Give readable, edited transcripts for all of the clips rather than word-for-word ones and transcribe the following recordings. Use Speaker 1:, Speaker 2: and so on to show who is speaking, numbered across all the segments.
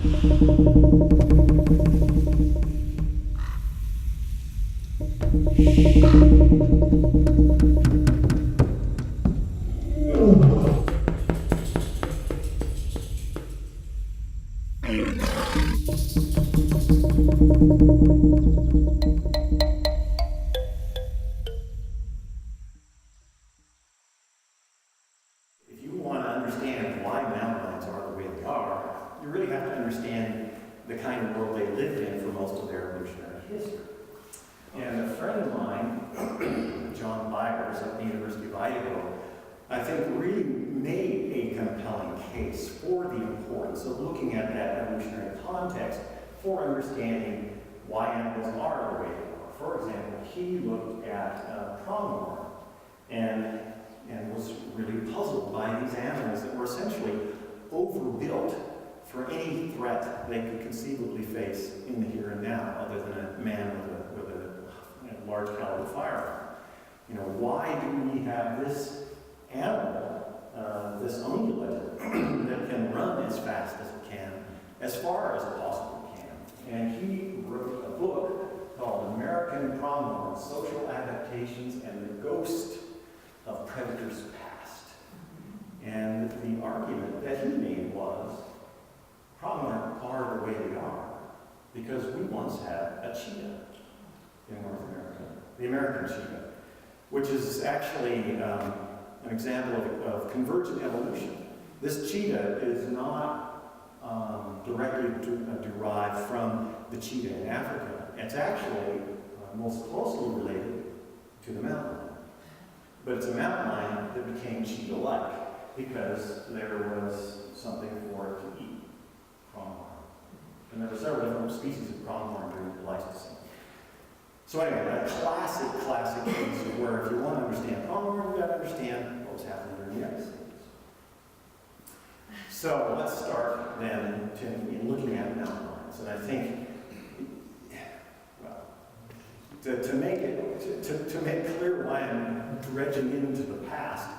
Speaker 1: If you want to understand why mountain lions are the way they are, you really have to understand the kind of world they lived in for most of their evolutionary history. And a friend of mine, John Byers at the University of Idaho, I think really made a compelling case for the importance of looking at that evolutionary context for understanding why animals are the way they are. For example, he looked at pronghorn and was really puzzled by these animals that were essentially overbuilt for any threat they could conceivably face in the here and now, other than a man with a large caliber firearm. You know, why do we have this animal, this ungulate, that can run as fast as it can, as far as it possibly can? And he wrote a book called American Pronghorn: Social Adaptations and the Ghost of Predators Past. And the argument that he made was, pronghorn are the way they are because we once had a cheetah in North America, the American cheetah, which is actually an example of convergent evolution. This cheetah is not directly derived from the cheetah in Africa. It's actually most closely related to the mountain lion. But it's a mountain lion that became cheetah-like because there was something for it to eat, pronghorn. And there were several different species of pronghorn during the Pleistocene. So anyway, a classic case of where if you want to understand pronghorn, you've got to understand what was happening during the Ice Ages. So let's start then in looking at mountain lions. And I think, well, to make clear why I'm dredging into the past,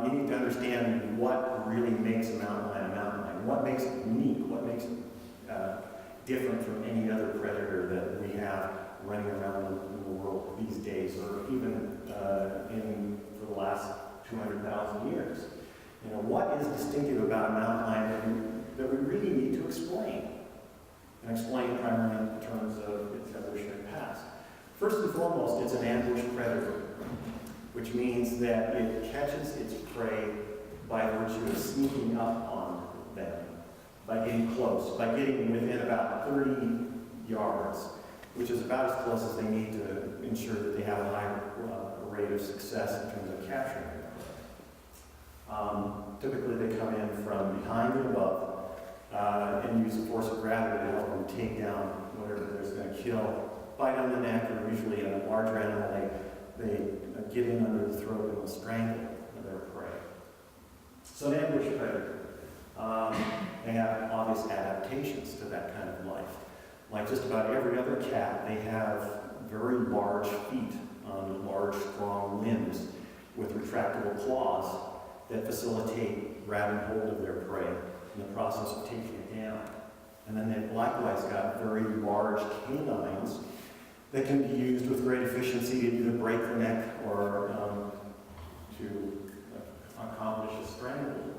Speaker 1: you need to understand what really makes a mountain lion, what makes it unique, what makes it different from any other predator that we have running around in the world these days, or even for the last 200,000 years. You know, what is distinctive about a mountain lion that we really need to explain? And explain primarily in terms of its evolutionary past. First and foremost, it's an ambush predator, which means that it catches its prey by virtue of sneaking up on them, by getting close, by getting within about 30 yards, which is about as close as they need to ensure that they have a high rate of success in terms of capturing their prey. Typically, they come in from behind and above and use the force of gravity to help them take down whatever it is going to kill. Bite on the neck, or usually in a larger animal, they get in under the throat and will strangle their prey. So an ambush predator. They have obvious adaptations to that kind of life. Like just about every other cat, they have very large feet on large, strong limbs with retractable claws that facilitate grabbing hold of their prey in the process of taking it down. And then they've likewise got very large canines that can be used with great efficiency to either break the neck or to accomplish a stranglehold.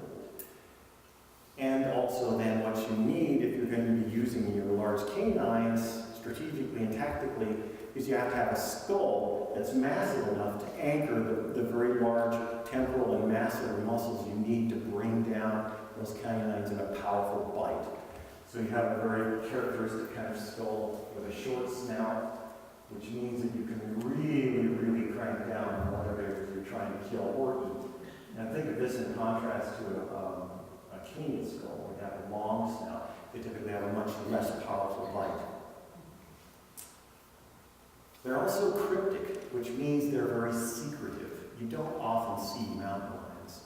Speaker 1: And also then what you need if you're going to be using your large canines strategically and tactically is you have to have a skull that's massive enough to anchor the very large temporal and masseter muscles you need to bring down those canines in a powerful bite. So you have a very characteristic kind of skull with a short snout, which means that you can really, really crank down on whatever you're trying to kill or eat. And think of this in contrast to a canid skull, where you have a long snout. They typically have a much less powerful bite. They're also cryptic, which means they're very secretive. You don't often see mountain lions.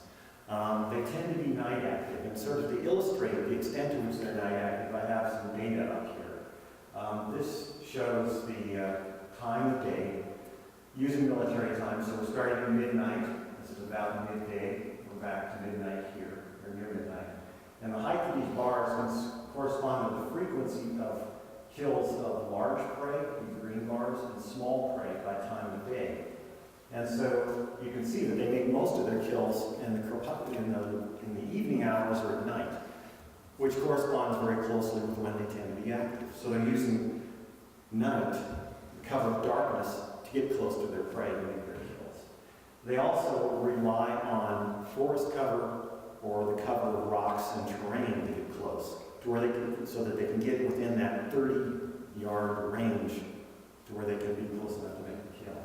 Speaker 1: They tend to be night active, and sort of to illustrate the extent to which they're night active, I have some data up here. This shows the time of day using military time. So we're starting at midnight. This is about midday. We're back to midnight here, or near midnight. And the height of these bars correspond kills of large prey, these green bars, and small prey by time of day. And so you can see that they make most of their kills in the evening hours or at night, which corresponds very closely with when they tend to be active. So they're using night, the cover of darkness, to get close to their prey and make their kills. They also rely on forest cover or the cover of rocks and terrain to get close, to where so that they can get within that 30-yard range to where they can be close enough to make a kill.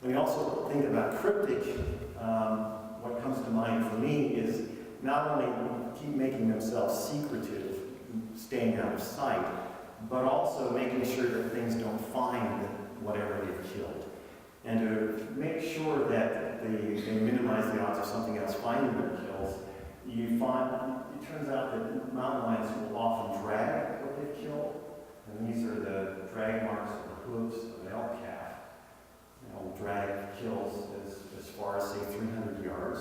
Speaker 1: When you also think about cryptic, what comes to mind for me is not only keep making themselves secretive, staying out of sight, but also making sure that things don't find whatever they've killed. And to make sure that they minimize the odds of something else finding their kills, it turns out that mountain lions will often drag what they've killed, and these are the drag marks of the hooves of an elk calf. They'll drag kills as far as, say, 300 yards.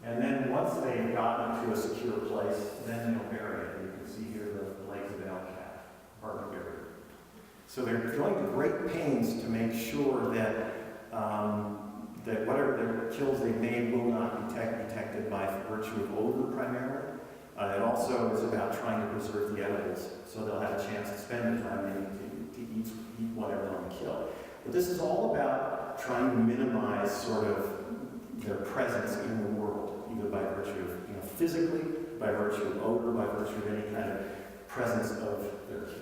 Speaker 1: And then once they've gotten to a secure place, then they'll bury it. And you can see here the legs of an elk calf, partly buried. So they're going to great pains to make sure that that whatever their kills they've made will not be detected by virtue of odor primarily. It also is about trying to preserve the edibles, so they'll have a chance to spend the time to eat whatever on the kill. But this is all about trying to minimize sort of their presence in the world, either by virtue of, physically, by virtue of odor, by virtue of any kind of presence of their kills.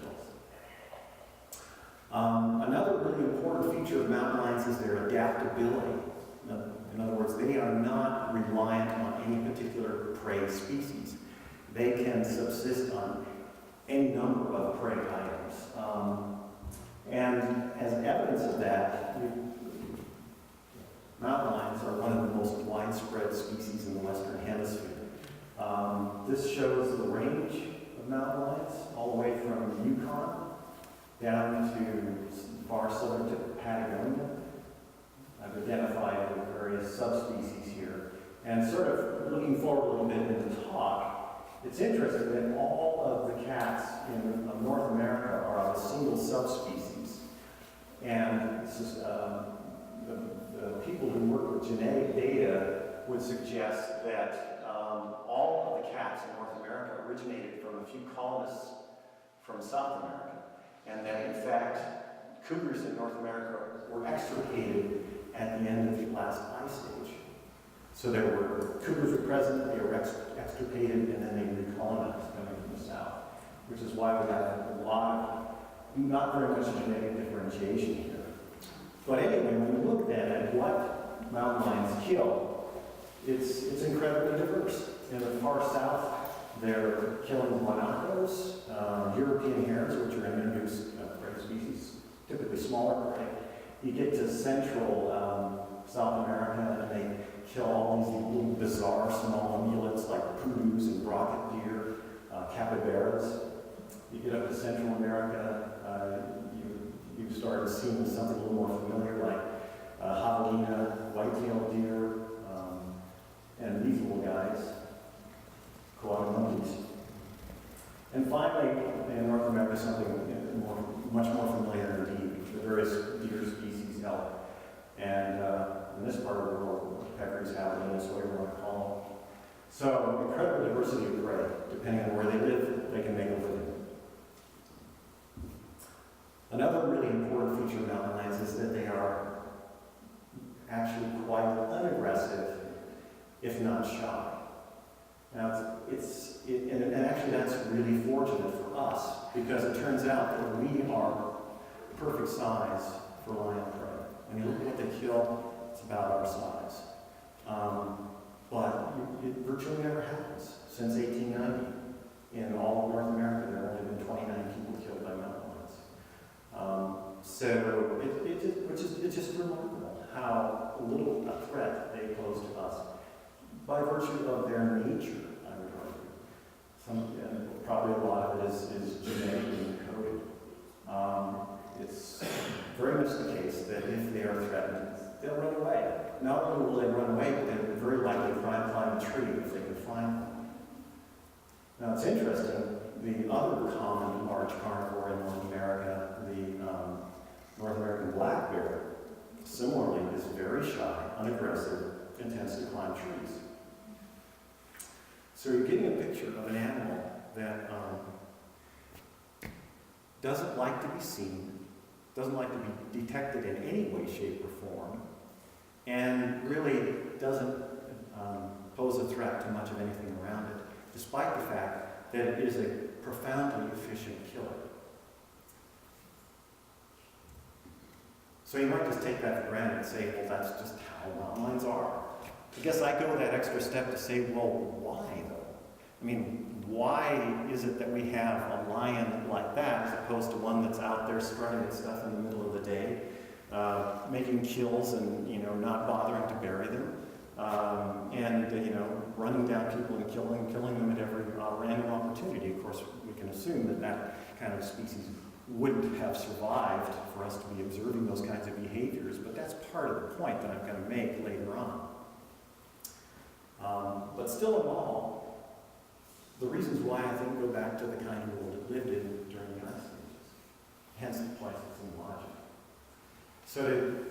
Speaker 1: Another really important feature of mountain lions is their adaptability. In other words, they are not reliant on any particular prey species. They can subsist on any number of prey items. And as evidence of that, mountain lions are one of the most widespread species in the Western Hemisphere. This shows the range of mountain lions, all the way from the Yukon down to far southern to Patagonia. I've identified the various subspecies here. And sort of looking forward a little bit in the talk, it's interesting that all of the cats of North America are of a single subspecies. And this is, the people who work with genetic data would suggest that all of the cats in North America originated from a few colonists from South America. And that, in fact, cougars in North America were extirpated at the end of the last ice age. So there were cougars were present, they were extirpated, and then they recolonized coming from the south, which is why we have a lot of, not very much genetic differentiation here. But anyway, when we look then at what mountain lions kill, it's incredibly diverse. In the far south, they're killing guanacos, European hares, which are introduced prey species, typically smaller prey. You get to central South America, and they kill all these little bizarre small amulets like poodoos and brocket deer, capybaras. You get up to Central America, you start seeing something a little more familiar like javelina, white-tailed deer, and these little guys, koala monkeys. And finally, in North America, something much more familiar indeed, the various deer species, elk. And in this part of the world, peccaries, javelinas, whatever you want to call them. So incredible diversity of prey. Depending on where they live, they can make a living. Another really important feature of mountain lions is that they are actually quite unaggressive, if not shy. Now, and actually that's really fortunate for us, because it turns out that we are perfect size for lion prey. When you look at what they kill, it's about our size. But it virtually never happens. Since 1890, in all of North America, there have only been 29 people killed by mountain lions. So it's just remarkable how little a threat they pose to us by virtue of their nature, I would argue. Probably a lot of it is genetically encoded. It's very much the case that if they are threatened, they'll run away. Not only will they run away, but they're very likely to try and climb a tree if they can find one. Now it's interesting, the other common large carnivore in North America, the North American black bear, similarly is very shy, unaggressive, and tends to climb trees. So you're getting a picture of an animal that doesn't like to be seen, doesn't like to be detected in any way, shape, or form, and really doesn't pose a threat to much of anything around it, despite the fact that it is a profoundly efficient killer. So you might just take that for granted and say, well, that's just how mountain lions are. I guess I go that extra step to say, well, why though? I mean, why is it that we have a lion like that as opposed to one that's out there strutting at stuff in the middle of the day, making kills and, not bothering to bury them, and, running down people and killing them at every random opportunity? Of course, we can assume that that kind of species wouldn't have survived for us to be observing those kinds of behaviors, but that's part of the point that I'm going to make later on. But still in all, the reasons why I think go back to the kind of world it lived in during the Ice Ages, hence the Pleistocene logic. So to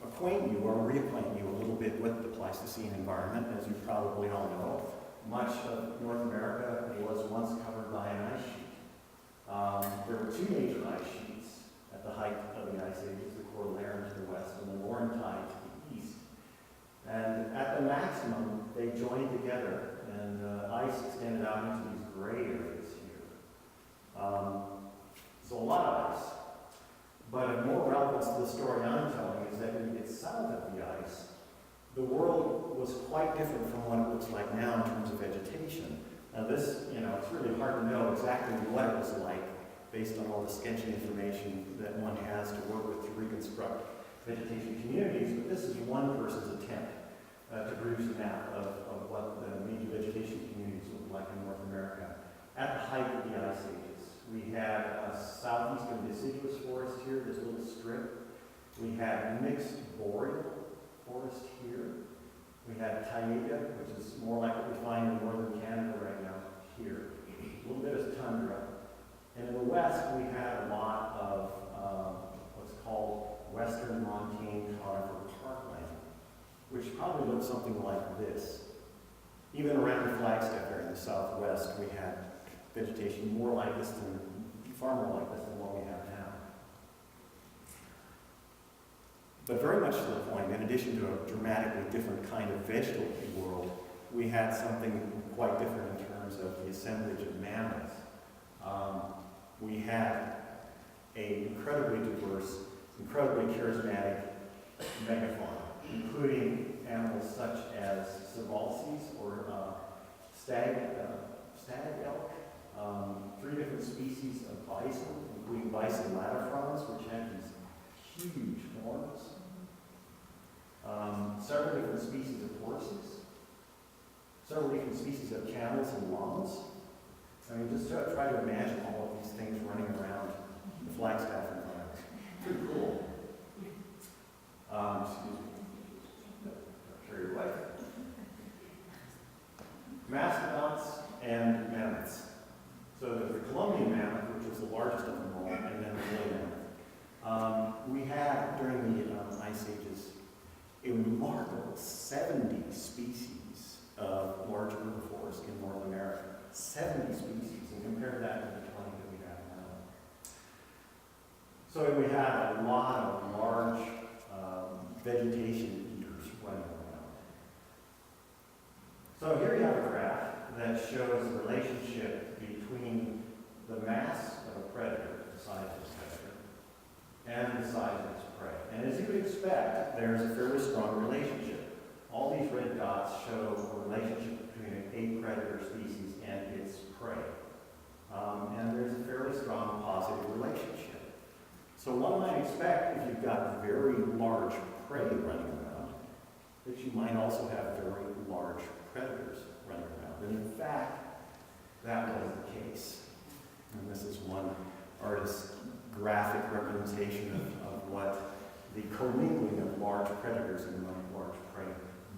Speaker 1: acquaint you or reacquaint you a little bit with the Pleistocene environment, as you probably all know, much of North America was once covered by an ice sheet. There were two major ice sheets at the height of the Ice Ages, the Cordilleran to the west and the Laurentide to the east. And at the maximum, they joined together, and ice extended out into these gray areas here. So a lot of ice. But of more relevance to the story I'm telling is that when you get south of the ice, the world was quite different from what it looks like now in terms of vegetation. Now this, it's really hard to know exactly what it was like based on all the sketchy information that one has to work with to reconstruct vegetation communities, but this is one person's attempt to produce a map of what the major vegetation communities look like in North America at the height of the Ice Ages. We had a southeastern deciduous forest here, this little strip. We had mixed boreal forest here. We had taiga, which is more like what we find in northern Canada right now, here. A little bit of tundra. And in the west, we had a lot of what's called western montane conifer parkland, which probably looks something like this. Even around the Flagstaff area in the southwest, we had vegetation far more like this than what we have now. But very much to the point, in addition to a dramatically different kind of vegetable world, we had something quite different in terms of the assemblage of mammals. We had an incredibly diverse, incredibly charismatic megafauna, including animals such as Savalses or stag elk, 3 different species of bison, including bison latifrons, which had these huge horns, several different species of horses, several different species of camels and llamas. I mean, just try to imagine all of these things running around the Flagstaff environment. Pretty cool. Excuse me. Carry your wife. Mastodons and mammoths. So there's the Columbian mammoth, which was the largest of them all, and then the woolly mammoth. We had, during the Ice Ages, a remarkable 70 species of large herbivores in North America. 70 species, and compare that to the 20 that we have now. So we had a lot of large vegetation eaters running around. So here you have a graph that shows the relationship between the mass of a predator, the size of its predator, and the size of its prey. And as you would expect, there's a fairly strong relationship. All these red dots show a relationship between a predator species and its prey. And there's a fairly strong positive relationship. So one might expect, if you've got very large prey running around, that you might also have very large predators running around. And in fact, that was the case. And this is one artist's graphic representation of what the commingling of large predators and large prey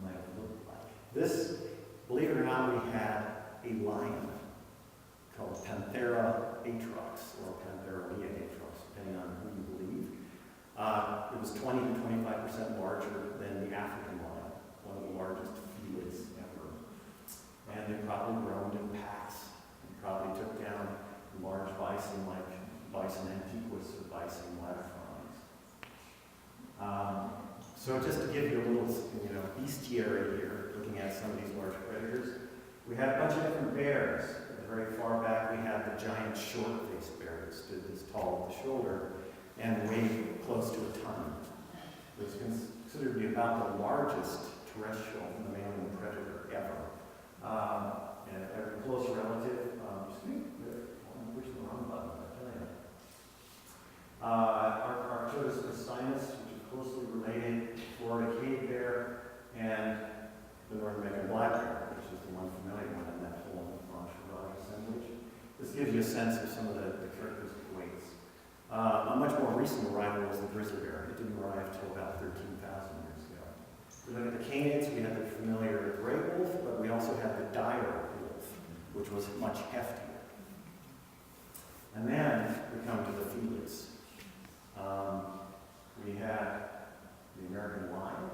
Speaker 1: might look like. This, believe it or not, we had a lion called Panthera atrox, or Panthera atrox, depending on who you believe. It was 20 to 25% larger than the African lion, one of the largest felids ever. And they probably roamed in packs, and probably took down large bison like Bison antiquus or Bison latifrons. So just to give you a little, bestiary here, looking at some of these large predators, we had a bunch of different bears. At the very far back, we had the giant short-faced bear that stood this tall at the shoulder and weighed close to a ton. It was considered to be about the largest terrestrial mammalian predator ever. And a close relative, I'm pushing the wrong button, I tell you. Arcturus pristinus, which is closely related to Florida cave bear, and the North American black bear, which is the one familiar with in that whole entourage assemblage. This gives you a sense of some of the characteristic weights. A much more recent arrival was the grizzly bear. It didn't arrive until about 13,000 years ago. We look at the canids, we had the familiar gray wolf, but we also had the dire wolf, which was much heftier. And then we come to the felids. We had the American lion,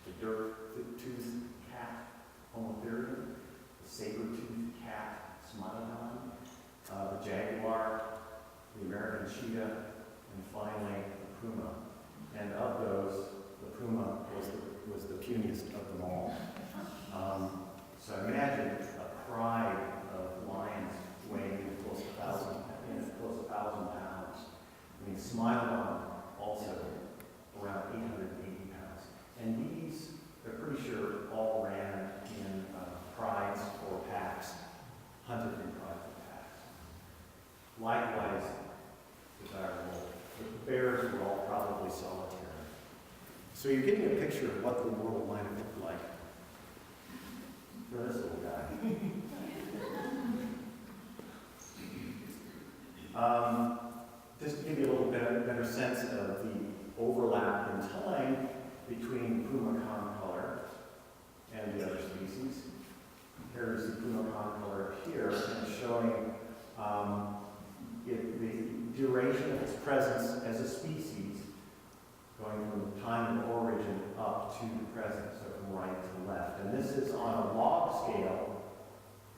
Speaker 1: the dirt-toothed cat, Homotherium, the saber-toothed cat, Smilodon, the jaguar, the American cheetah, and finally the puma. And of those, the puma was the puniest of them all. So imagine a pride of lions weighing close to 1,000 pounds. I mean, Smilodon also around 880 pounds. And these, they're pretty sure, all ran in prides or packs, hunted in prides or packs. Likewise, the dire wolf. The bears were all probably solitary. So you're getting a picture of what the world might have looked like for this little guy. Just to give you a little better sense of the overlap in time between puma concolor and the other species. Here's the puma concolor up here, and showing the duration of its presence as a species, going from the time of origin up to the present, so from right to left. And this is on a log scale,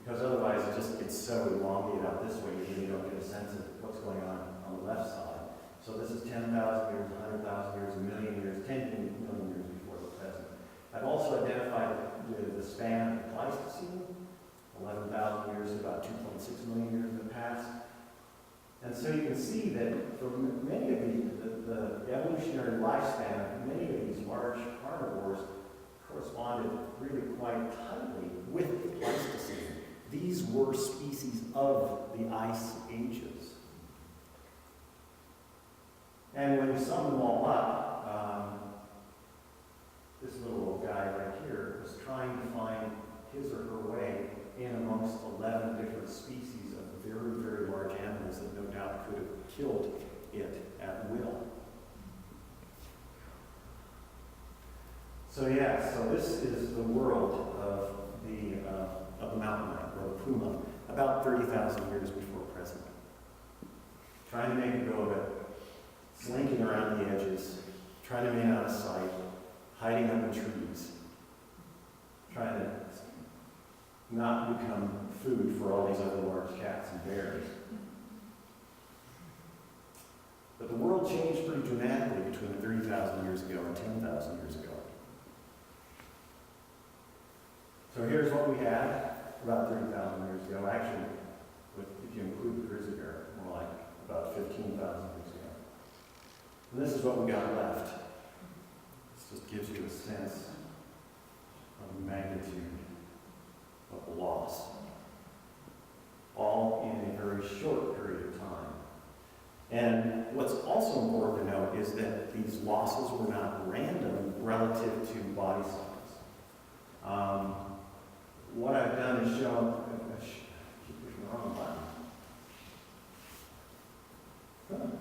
Speaker 1: because otherwise it just gets so elongated out this way, you really don't get a sense of what's going on the left side. So this is 10,000 years, 100,000 years, a million years, 10 million years before the present. I've also identified the span of the Pleistocene, 11,000 years to about 2.6 million years in the past. And so you can see that for many of the evolutionary lifespan of many of these large carnivores corresponded really quite tightly with the Pleistocene. These were species of the ice ages. And when you sum them all up, this little guy right here was trying to find his or her way in amongst 11 different species of very, very large animals that no doubt could have killed it at will. So so this is the world of the mountain lion, or the puma, about 30,000 years before present. Trying to make a go of it, slinking around the edges, trying to remain out of sight, hiding up in trees, trying to not become food for all these other large cats and bears. But the world changed pretty dramatically between 30,000 years ago and 10,000 years ago. So here's what we had about 30,000 years ago. Actually, if you include the grizzly bear, more like about 15,000 years ago. And this is what we got left. This just gives you a sense of the magnitude of the loss. All in a very short period of time. And what's also important to note is that these losses were not random relative to body size. What I've done is shown, keep pushing the wrong button.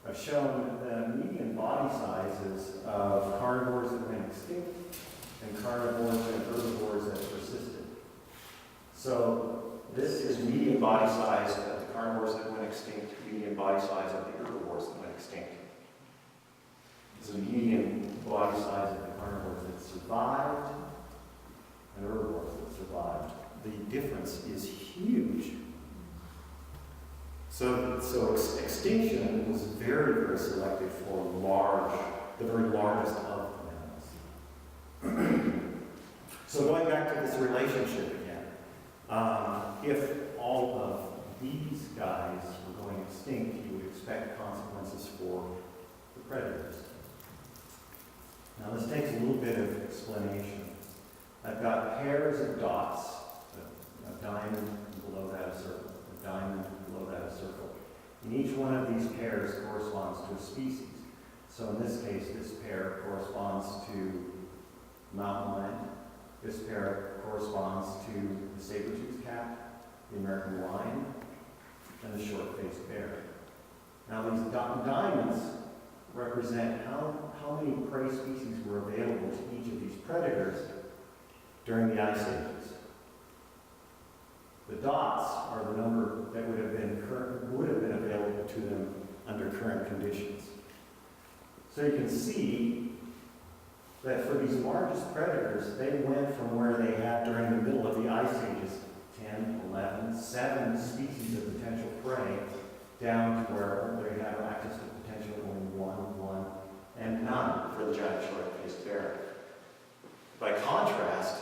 Speaker 1: I've shown the median body sizes of carnivores that went extinct and carnivores and herbivores that persisted. So this is median body size of the carnivores that went extinct, median body size of the herbivores that went extinct. This is a median body size of the carnivores that survived and herbivores that survived. The difference is huge. So extinction was very, very selective for the very largest of mammals. So going back to this relationship again, if all of these guys were going extinct, you would expect consequences for the predators. Now this takes a little bit of explanation. I've got pairs of dots, a diamond below that a circle, a diamond below that a circle. And each one of these pairs corresponds to a species. So in this case, this pair corresponds to mountain lion. This pair corresponds to the saber-toothed cat, the American lion, and the short-faced bear. Now these diamonds represent how many prey species were available to each of these predators during the ice ages. The dots are the number that would have been available to them under current conditions. So you can see that for these largest predators, they went from where they had during the middle of the ice ages, 10, 11, 7 species of potential prey, down to where they had access to potential only 1, and none for the giant short-faced bear. By contrast,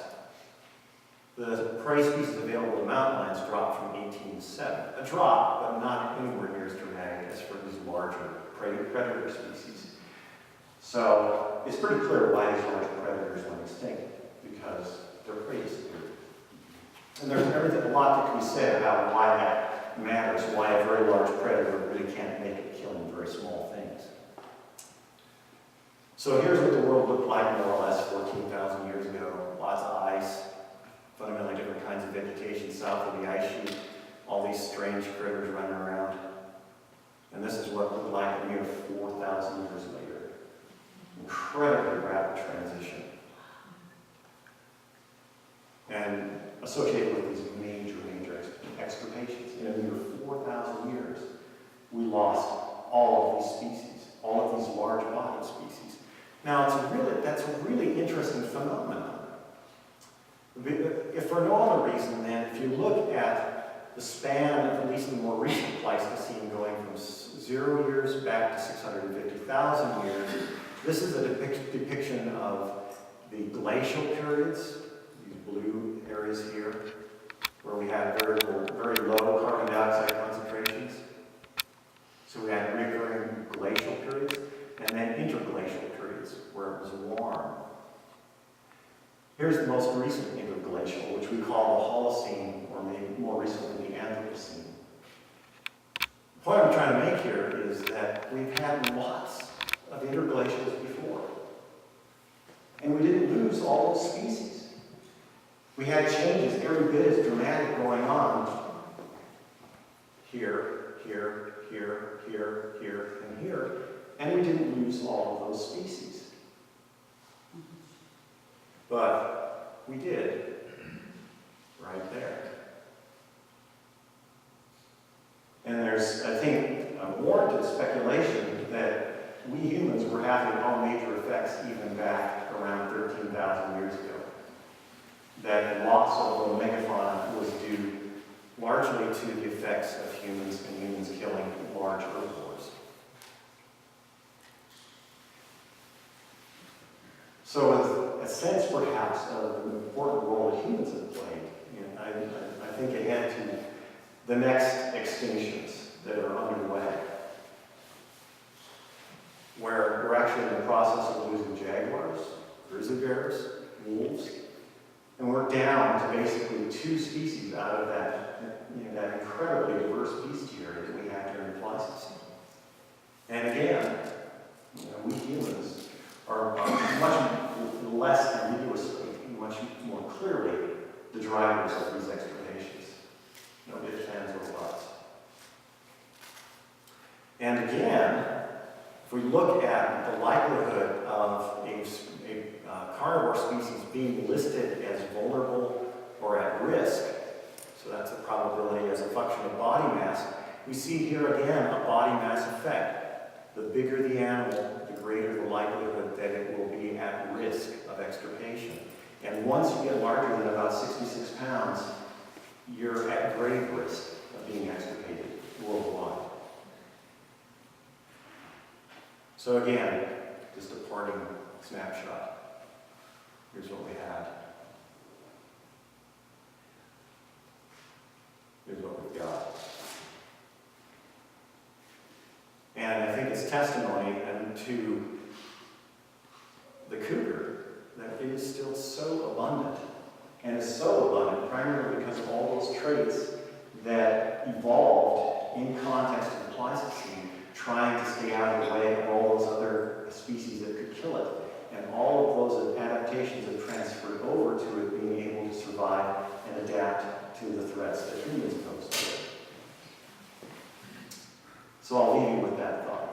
Speaker 1: the prey species available to mountain lions dropped from 18 to 7. A drop, but not anywhere near as dramatic as for these larger predator species. So it's pretty clear why these larger predators went extinct, because their prey disappeared. And there's a lot that can be said about why that matters, why a very large predator really can't make it killing very small things. So here's what the world looked like more or less 14,000 years ago. Lots of ice, fundamentally different kinds of vegetation south of the ice sheet, all these strange critters running around. And this is what it looked like a mere 4,000 years later. Incredibly rapid transition. And associated with these major extirpations. In a mere 4,000 years, we lost all of these species, all of these large-bodied species. Now, that's a really interesting phenomenon. If for no other reason, then, if you look at the span of at least the more recent Pleistocene going from 0 years back to 650,000 years, this is a depiction of the glacial periods, these blue areas here, where we had very low carbon dioxide concentrations. So we had recurring glacial periods, and then interglacial periods, where it was warm. Here's the most recent interglacial, which we call the Holocene, or maybe more recently the Anthropocene. The point I'm trying to make here is that we've had lots of interglacials before. And we didn't lose all those species. We had changes every bit as dramatic going on here, here, here, here, here, and here. And we didn't lose all of those species. But we did, right there. And there's, I think, warranted speculation that we humans were having all major effects even back around 13,000 years ago. That loss of the megafauna was due largely to the effects of humans and humans killing large herbivores. So with a sense perhaps of the important role that humans have played, I think ahead to the next extinctions that are underway, where we're actually in the process of losing jaguars, grizzly bears, wolves, and we're down to basically 2 species out of that incredibly diverse bestiary that we had during the Pleistocene. And again, we humans are much less ambiguously, much more clearly the drivers of these extirpations. No ifs, ands, or buts. And again, if we look at the likelihood of a carnivore species being listed as vulnerable or at risk, so that's a probability We see here again a body mass effect. The bigger the animal, the greater the likelihood that it will be at risk of extirpation. And once you get larger than about 66 pounds, you're at grave risk of being extirpated worldwide. So again, just a parting snapshot. Here's what we had. Here's what we've got. And I think it's testimony to the cougar that it is still so abundant. And it's so abundant primarily because of all those traits that evolved in context of the Pleistocene, trying to stay out of the way of all those other species that could kill it. And all of those adaptations have transferred over to it being able to survive and adapt to the threats that humans pose to it. So I'll leave you with that thought.